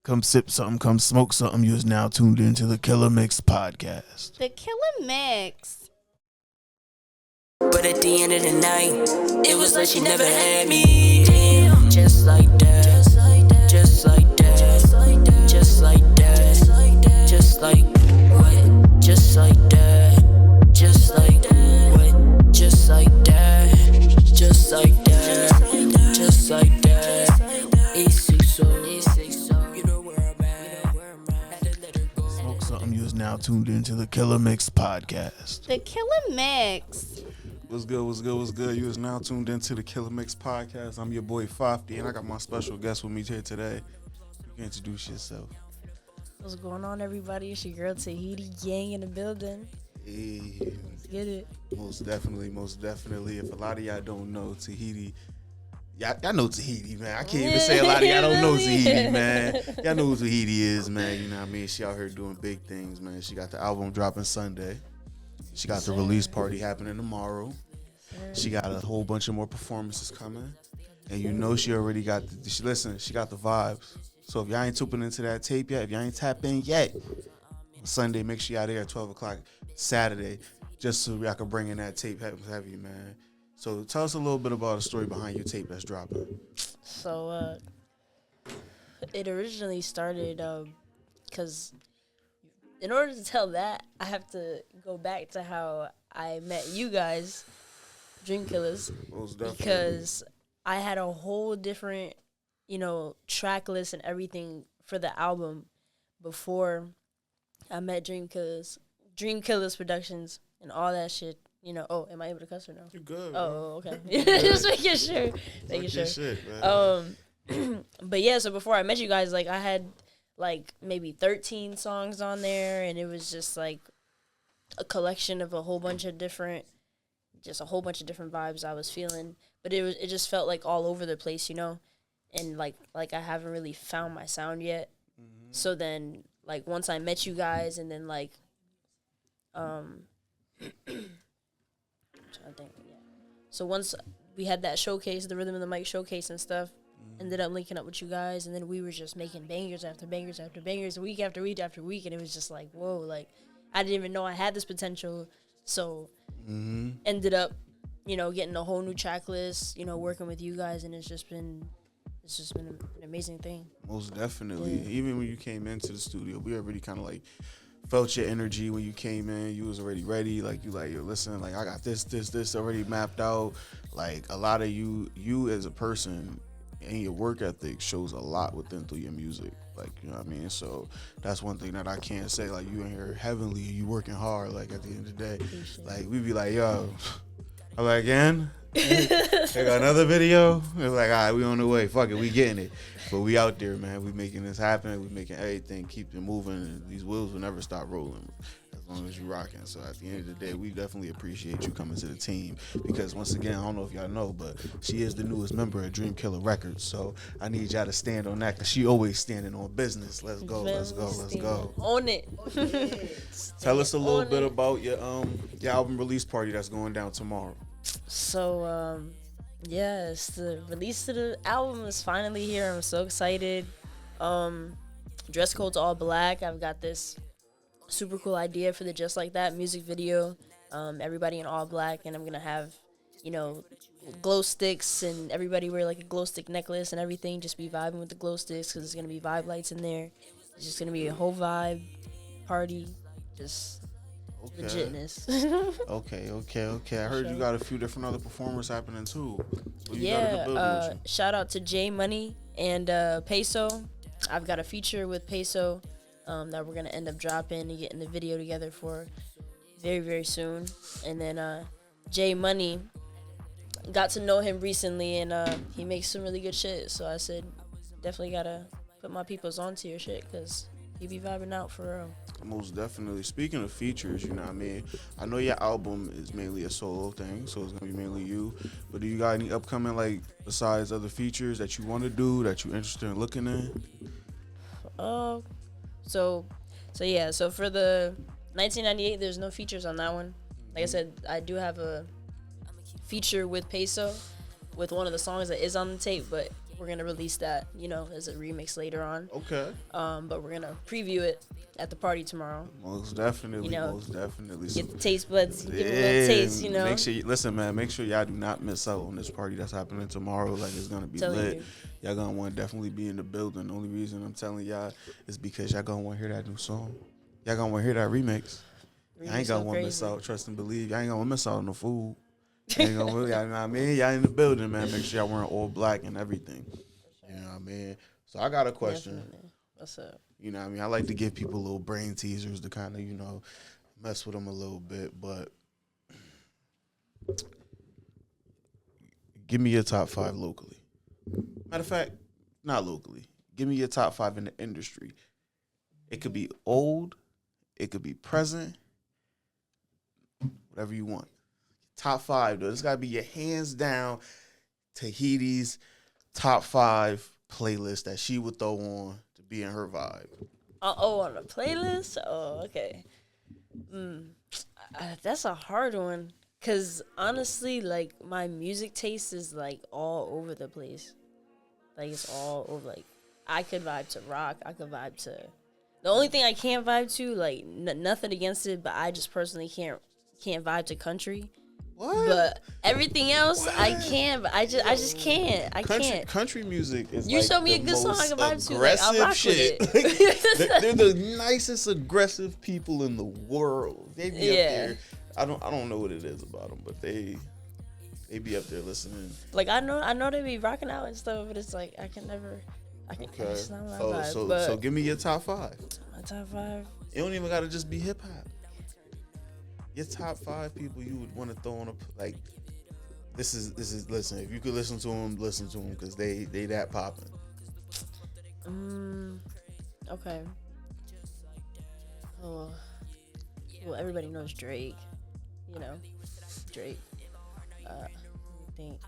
Come sip something, come smoke something. You is now tuned into the Killer Mix podcast. The Killer Mix. But at the end of the night, it was like she never had me. Damn, just like that, just like that, just like that, just like that, just like what, just like that, just like what, just like that, just like that, just like that. A60, you know where I'm at. Had to let her go. Smoke something. You is now tuned into the Killer Mix podcast. The Killer Mix. What's good? What's good? What's good? You is now tuned into the Killer Mix podcast. I'm your boy Fofty, and I got my special guest with me here today. You can introduce yourself. What's going on, everybody? It's your girl Tahiti gang in the building. Hey, Let's get it. most definitely, most definitely. If a lot of y'all don't know Tahiti, y'all know Tahiti, man. I can't even say a lot of y'all don't know Tahiti, man. Y'all know who Tahiti is, man. You know what I mean? She out here doing big things, man. She got the album dropping Sunday. She got the release party happening tomorrow. She got a whole bunch of more performances coming. And you know she already got she got the vibes. So if y'all ain't tuning into that tape yet, if y'all ain't tapped in yet, Sunday, make sure y'all there at 12 o'clock Saturday, just so y'all can bring in that tape heavy, man. So tell us a little bit about the story behind your tape that's dropping. So, it originally started because in order to tell that, I have to go back to how I met you guys, Dream Killers, Most definitely. because I had a whole different, track list and everything for the album before I met Dream Killers Productions, and all that shit. Oh, am I able to cuss or no? You good, Oh, okay. Just making sure. Making sure. Shit, man. But yeah, so before I met you guys, like I had like maybe 13 songs on there, and it was just like a collection of a whole bunch of different vibes I was feeling. But it just felt like all over the place, and like I haven't really found my sound yet. Mm-hmm. So then like once I met you guys, and then like I'm trying to think, yeah. So once we had that showcase, the Rhythm of the Mic showcase and stuff, ended up linking up with you guys, and then we were just making bangers after bangers after bangers, week after week after week, and it was just like, whoa, like I didn't even know I had this potential. So ended up, getting a whole new track list, working with you guys, and it's just been an amazing thing. Most definitely. Yeah. Even when you came into the studio, we already kind of like felt your energy when you came in. You was already ready. Like, yo, listen, like I got this already mapped out. Like a lot of you as a person and your work ethic shows a lot through your music. Like, you know what I mean? So that's one thing that I can't say. Like, you in here heavenly, you working hard. Like, at the end of the day, like we be like, yo, I'm like, again? They got another video? It's like, all right, we on the way. Fuck it, we getting it. But we out there, man. We making this happen. We making everything, keep it moving. And these wheels will never stop rolling as long as you rocking. So at the end of the day, we definitely appreciate you coming to the team. Because once again, I don't know if y'all know, but she is the newest member of Dream Killer Records. So I need y'all to stand on that, because she always standing on business. Let's go, let's go, let's go. Own it. Tell us a little bit about your album release party that's going down tomorrow. So, yes, the release of the album is finally here. I'm so excited. Dress code's all black. I've got this super cool idea for the Just Like That music video. Everybody in all black, and I'm going to have, glow sticks, and everybody wear like a glow stick necklace and everything. Just be vibing with the glow sticks, because there's going to be vibe lights in there. It's just going to be a whole vibe party. Just... legitness. Okay. I heard you got a few different other performers happening too. Shout out to J Money and Peso. I've got a feature with Peso that we're gonna end up dropping and getting the video together for very, very soon. And then J Money, got to know him recently, and he makes some really good shit. So I said, definitely gotta put my peoples onto your shit, because he be vibing out for real. Most definitely. Speaking of features, you know what I mean? I know your album is mainly a solo thing, so it's going to be mainly you. But do you got any upcoming, like, besides other features that you want to do, that you're interested in looking at? So for the 1998, there's no features on that one. Like I said, I do have a feature with Peso with one of the songs that is on the tape, but we're gonna release that, as a remix later on. Okay. But we're gonna preview it at the party tomorrow. Most definitely. Most definitely. Get the taste buds. Give it a little taste. Make sure listen, man. Make sure y'all do not miss out on this party that's happening tomorrow. Like, it's gonna be lit. Y'all gonna want to definitely be in the building. The only reason I'm telling y'all is because y'all gonna want to hear that new song. Y'all gonna want to hear that remix. Y'all ain't gonna want to miss out. Trust and believe. Y'all ain't gonna miss out on the food. Y'all ain't gonna, y'all know what I mean? Y'all in the building, man. Make sure y'all wearing all black and everything. You know what I mean? So I got a question. Definitely. What's up? You know what I mean? I like to give people little brain teasers to kind of, mess with them a little bit. But give me your top 5 locally. Matter of fact, not locally. Give me your top 5 in the industry. It could be old. It could be present. Whatever you want. Top 5, though. This got to be your hands down Tahiti's top 5 playlist that she would throw on to be in her vibe. On a playlist? Oh, okay. That's a hard one. Because honestly, like, my music taste is, like, all over the place. Like, it's all over. Like, I could vibe to rock. I could vibe to... The only thing I can't vibe to, like, nothing against it, but I just personally can't vibe to country. What? But everything else, I can. But I just can't. I can't. Country music is You like show me a the good song I can vibe most to. Like, I'll rock shit. with it. They're the nicest aggressive people in the world. They be up there. I don't know what it is about them, but they be up there listening. Like, I know they be rocking out and stuff, but it's like I can. Okay. It's not my vibe, but so give me your top 5. my top 5. It don't even gotta just be hip hop. Your top 5 people you would want to throw on like. This is listen. If you could listen to them, because they that popping. Okay. Oh, well, everybody knows Drake. Drake. Let me think.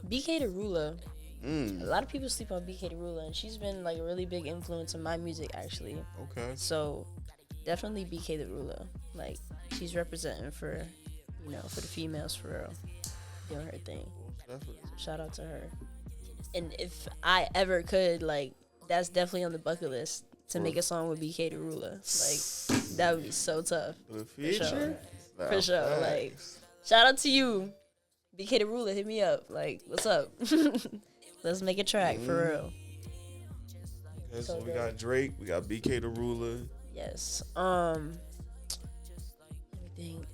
BK Tarula. A lot of people sleep on BK Tarula, and she's been like a really big influence in my music, actually. Okay. So definitely BK Tarula. Like, she's representing for the females, for real, doing her thing. Definitely. So shout out to her. And if I ever could, like, that's definitely on the bucket list to make a song with BK Tarula. Like, that would be so tough. For sure. For sure. Like, shout out to you, BK Tarula. Hit me up. Like, what's up? Let's make a track for real. Okay, so we got Drake, we got BK Tarula. Yes. Let me think.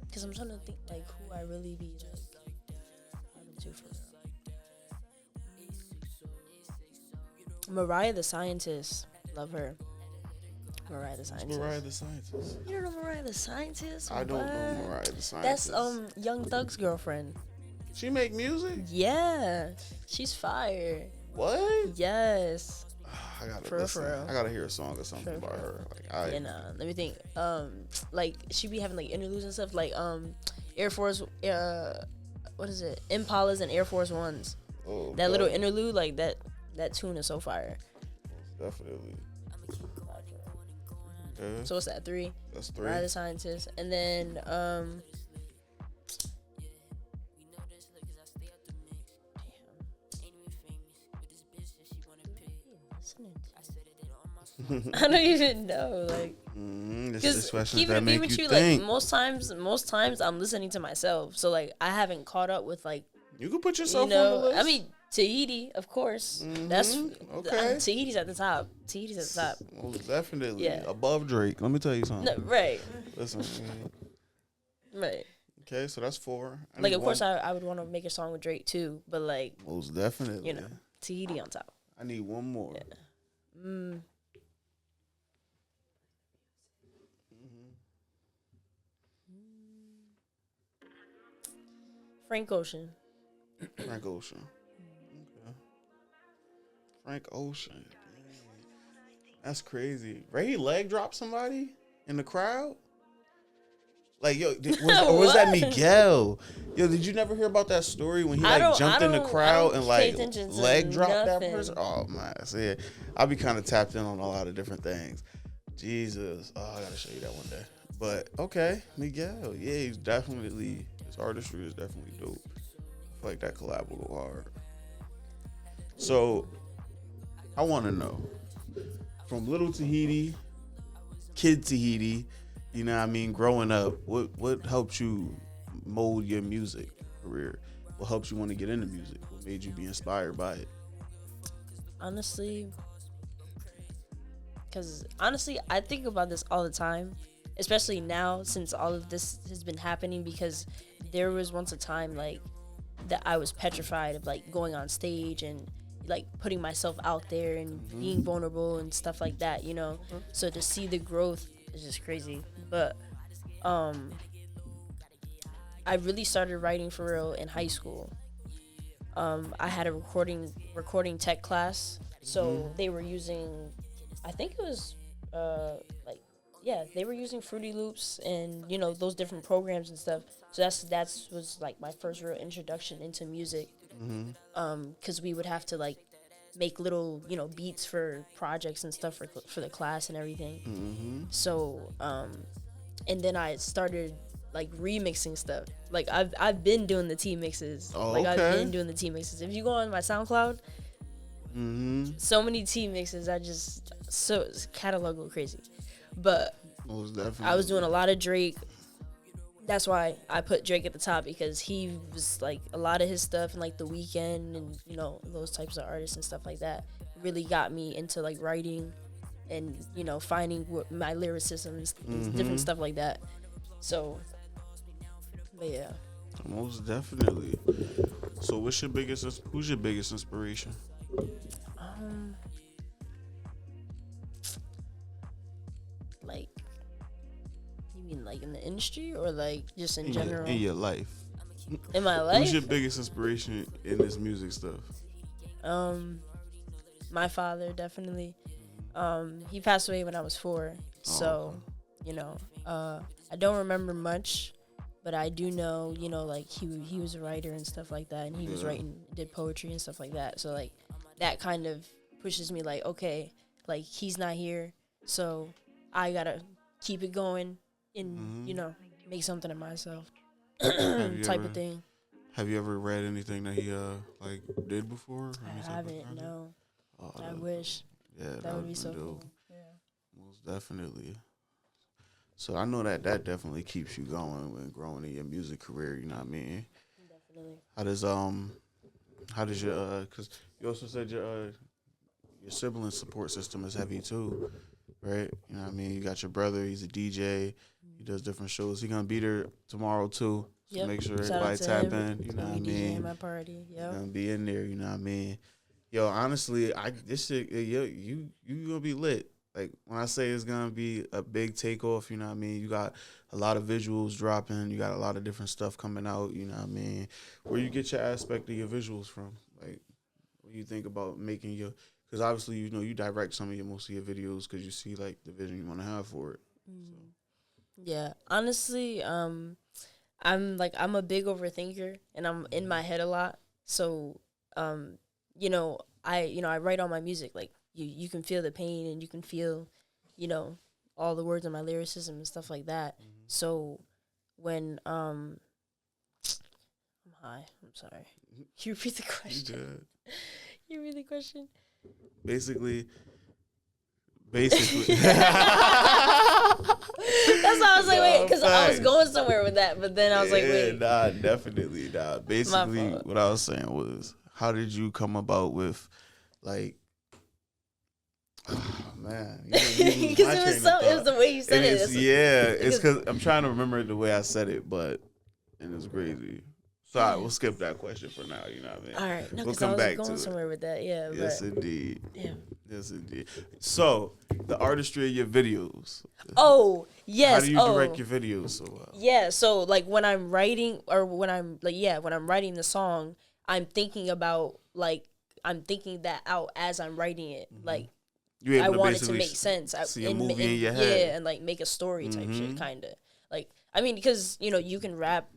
Because I'm trying to think, like, who I really be, like, vibing to for real. Mariah the Scientist. Love her. Mariah the Scientist. Mariah the Scientist. You don't know Mariah the Scientist? I don't know Mariah the Scientist. That's Young Thug's girlfriend. She make music? Yeah. She's fire. What? Yes. I gotta For listen. real. I gotta hear a song or something about her. Like, And let me think. Like, she be having like interludes and stuff, like Air Force what is it? Impalas and Air Force Ones. Oh, that little interlude, like that tune is so fire. Definitely. Okay. So what's that? 3? That's 3. Mariah the Scientist. And then I don't even know, like, This question keeping that it make with you you, think. like, most times I'm listening to myself, so like I haven't caught up with, like, You can put yourself you know, on the list. I mean, Tahiti, of course. That's okay. Tahiti's at the top. Tahiti's at the top. Well, definitely. Yeah. Above Drake. Let me tell you something. No, right, Listen. right. Okay, so that's 4. Like, of course, I would want to make a song with Drake too, but like, Most definitely. Tahiti on top. I need one more. Yeah. Frank Ocean. Frank Ocean. Okay. Frank Ocean. Dang. That's crazy. Ray leg dropped somebody in the crowd? Like, yo, or was that Miguel? Yo, did you never hear about that story when he jumped in the crowd and like leg dropped that person? Oh my, I be kind of tapped in on a lot of different things. Jesus, oh, I gotta show you that one day. But okay, Miguel, yeah, he's definitely his artistry is definitely dope. I feel like that collab will go hard. So I want to know from little Tahiti, kid Tahiti, you know what I mean, growing up, what helped you mold your music career? What helped you want to get into music? What made you be inspired by it? Honestly, because honestly, I think about this all the time, especially now since all of this has been happening. Because there was once a time like that I was petrified of like going on stage and like putting myself out there and being vulnerable and stuff like that, you know. So to see the growth is just crazy. But I really started writing for real in high school. I had a recording tech class, so they were using, I think it was like, yeah, they were using Fruity Loops and you know those different programs and stuff. So that's was like my first real introduction into music. Because we would have to like make little beats for projects and stuff for the class and everything. So and then I started like remixing stuff. Like I've been doing the T mixes. Oh, like I've okay. been doing the T mixes. If you go on my SoundCloud, so many T mixes. I just catalog go crazy. But Most definitely. I was doing a lot of Drake. That's why I put Drake at the top, because he was like a lot of his stuff and like The Weeknd and those types of artists and stuff like that really got me into like writing and finding what my lyricism and different stuff like that. So, but yeah. Most definitely. So, who's your biggest inspiration? Like, you mean like in the industry or like just in general? In your life. In my life? Who's your biggest inspiration in this music stuff? My father, definitely. He passed away when I was 4, so I don't remember much, but I do know, like he was a writer and stuff like that, and he was did poetry and stuff like that. So like that kind of pushes me, like, okay, like he's not here, so I gotta keep it going and make something of myself, type of thing. Have you ever read anything that he like did before? I haven't. No. Oh, I wish. Yeah, that would be so cool. Yeah. Most definitely. So I know that definitely keeps you going when growing in your music career. You know what I mean? Definitely. How does your because you also said your sibling support system is heavy too, right? You know what I mean? You got your brother. He's a DJ. He does different shows. He gonna be there tomorrow too. So make sure everybody tap in. You know what I mean? My party. Yeah. Gonna be in there. You know what I mean? Yo, honestly, this shit, you gonna be lit. Like when I say it's gonna be a big takeoff, you know what I mean? You got a lot of visuals dropping. You got a lot of different stuff coming out. You know what I mean? Where you get your aspect of your visuals from? Like, what do you think about making your? Because obviously, you direct most of your videos because you see like the vision you want to have for it. So. Yeah, honestly, I'm a big overthinker and I'm in my head a lot. So, I write all my music. Like you can feel the pain and you can feel, all the words in my lyricism and stuff like that. So when I'm high, I'm sorry. You repeat the question. You repeat the question. Basically. That's why I was like, wait, because I was going somewhere with that, but then I was like, wait. Nah, definitely not. Basically, what I was saying was, how did you come about with, like, oh, man. Because it was the way you said it. It's because I'm trying to remember the way I said it, and it's crazy. So we'll skip that question for now, you know what I mean? All right. No, we'll come back going somewhere with that, yeah. Yes, indeed. Yeah. Yes, indeed. So, the artistry of your videos. Oh, yes. How do you direct your videos so well? Yeah, so, like, when I'm writing, or when I'm writing the song, I'm thinking that out as I'm writing it. Like, I want it to make sense. See a movie in your head. Yeah, and, like, make a story type shit, kind of. Like, I mean, because, you can rap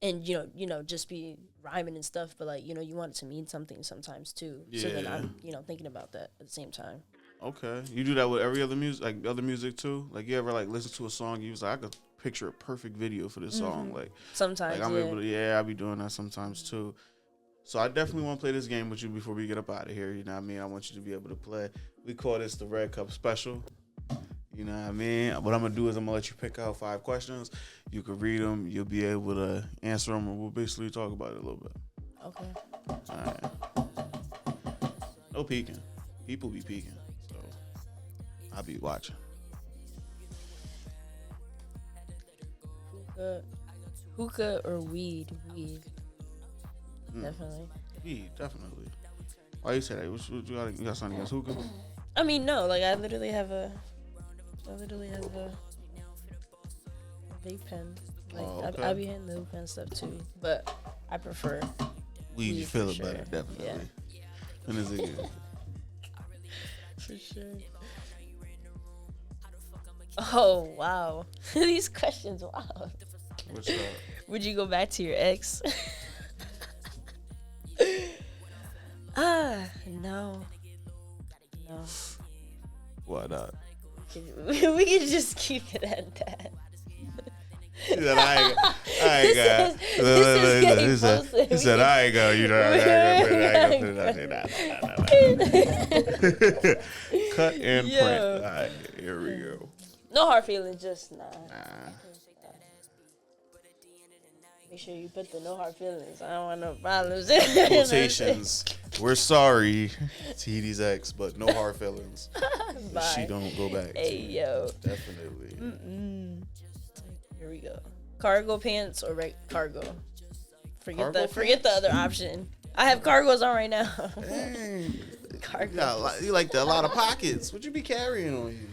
and, just be rhyming and stuff, but, like, you want it to mean something sometimes, too. Yeah. So then I'm, thinking about that at the same time. Okay. You do that with every other music, like other music too? Like you ever like listen to a song, you was like, I could picture a perfect video for this song. Like Sometimes, like I'm able to, I be doing that sometimes too. So I definitely want to play this game with you before we get up out of here. You know what I mean? I want you to be able to play. We call this the Red Cup Special. You know what I mean? What I'm going to do is I'm going to let you pick out 5 questions. You can read them. You'll be able to answer them, and we'll basically talk about it a little bit. Okay. All right. No peeking. People be peeking. So I'll be watching. Hookah or weed? Weed. Definitely. Weed, definitely. Why you say that? What you got something against hookah? I mean, no. Like, I literally have a vape pen. Like, okay. I be hitting the hoop and stuff too, but I prefer Weed, you feel for it sure. better, definitely. Yeah. When is it good? For sure. Oh wow, these questions, wow. What's up? Would you go back to your ex? No. Why not? We can just keep it at that. He said, I ain't got. He said, I ain't got. You know, I ain't gonna put it. Cut and Yo. print. All right, here we go. No hard feelings, just nah. Nah. Make sure you put the no hard feelings. I don't want no problems. Quotations. We're sorry, Tahiti's ex, but no hard feelings. Bye. She don't go back. Hey yo. Definitely. Here we go. Cargo pants or cargo? Cargo Forget the other option. I have cargos on right now. Dang. Cargo. You like a lot of pockets. What you be carrying on you?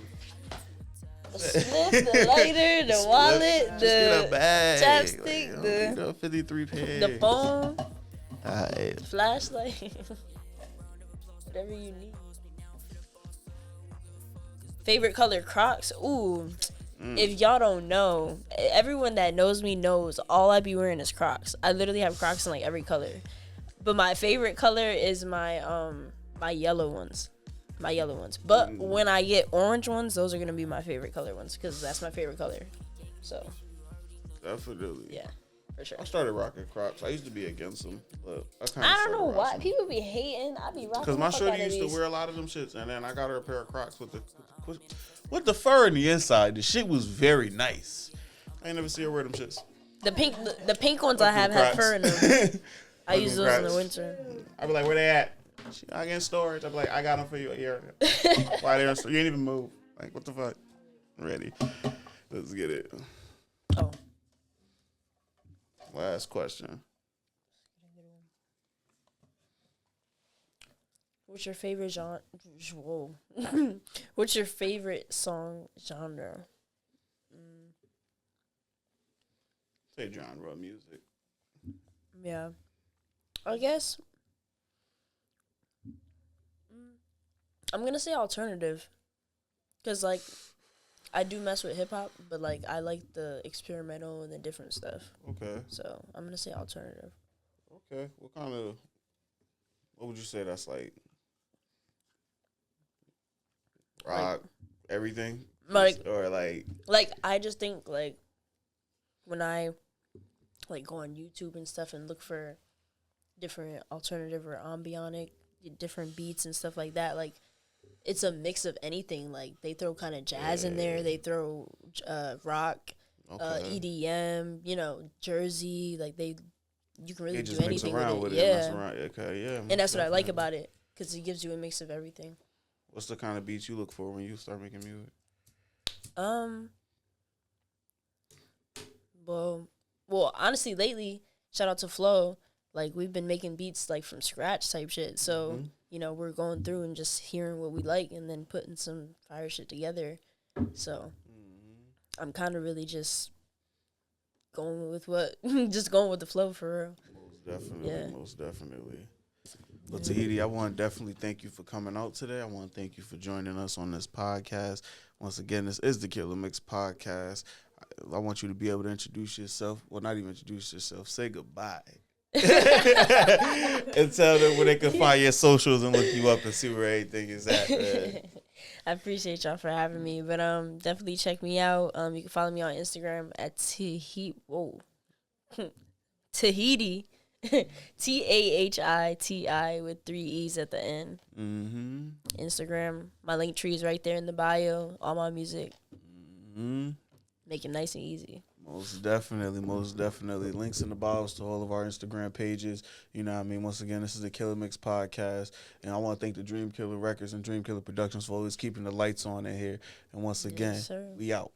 The slip, the lighter, the wallet, Just get a the bag. chapstick, the 53 pairs. the phone, Alright. flashlight, whatever you need. Favorite color Crocs? Ooh. If y'all don't know, everyone that knows me knows all I be wearing is Crocs. I literally have Crocs in like every color. But my favorite color is my my yellow ones. But when I get orange ones, those are going to be my favorite color ones because that's my favorite color. So, Definitely. yeah, for sure. I started rocking Crocs. I used to be against them, but I don't know why. People be hating. I be rocking Because my shorty used to wear a lot of them shits, and then I got her a pair of Crocs with the fur in the inside. The shit was very nice. I ain't never see her wear them shits. The pink ones I have fur in them. I use those in the winter. I be like, where they at? I get in storage. I be like, I got them for you a year ago. Why they in storage? You ain't even move. Like, what the fuck? Ready. Let's get it. Oh. Last question. What's your favorite genre? Whoa. What's your favorite song genre? Say genre of music. Yeah. I guess I'm going to say alternative. Because, like, I do mess with hip-hop, but, like, I like the experimental and the different stuff. Okay. So, I'm going to say alternative. Okay. What would you say that's like? Rock, everything? Like, or like... Like, I just think, like, when I, like, go on YouTube and stuff and look for different alternative or ambionic, different beats and stuff like that, like, it's a mix of anything. Like, they throw kind of jazz in there. They throw rock, EDM, you know, Jersey. Like, you can really do anything with it. Yeah. Okay, yeah. And that's what I like about it, because it gives you a mix of everything. What's the kind of beats you look for when you start making music? Well, honestly, lately, shout out to Flo. Like, we've been making beats, like, from scratch type shit. So, you know, we're going through and just hearing what we like and then putting some fire shit together. So, I'm kind of really just going with the flow for real. Most definitely. Well, Tahiti, I want to definitely thank you for coming out today. I want to thank you for joining us on this podcast. Once again, this is the Killer Mix podcast. I want you to be able to introduce yourself. Well, not even introduce yourself. Say goodbye. And tell them where they can find your socials and look you up and see where everything is at, man. I appreciate y'all for having me. But definitely check me out. You can follow me on Instagram at Tahiti. Tahiti with 3 E's at the end. Mm-hmm. Instagram. My link tree is right there in the bio. All my music. Mm-hmm. Make it nice and easy. Most definitely, most definitely. Links in the bios to all of our Instagram pages. You know what I mean? Once again, this is the Killer Mix podcast. And I want to thank the Dream Killer Records and Dream Killer Productions for always keeping the lights on in here. And once again, Yes, sir. we out.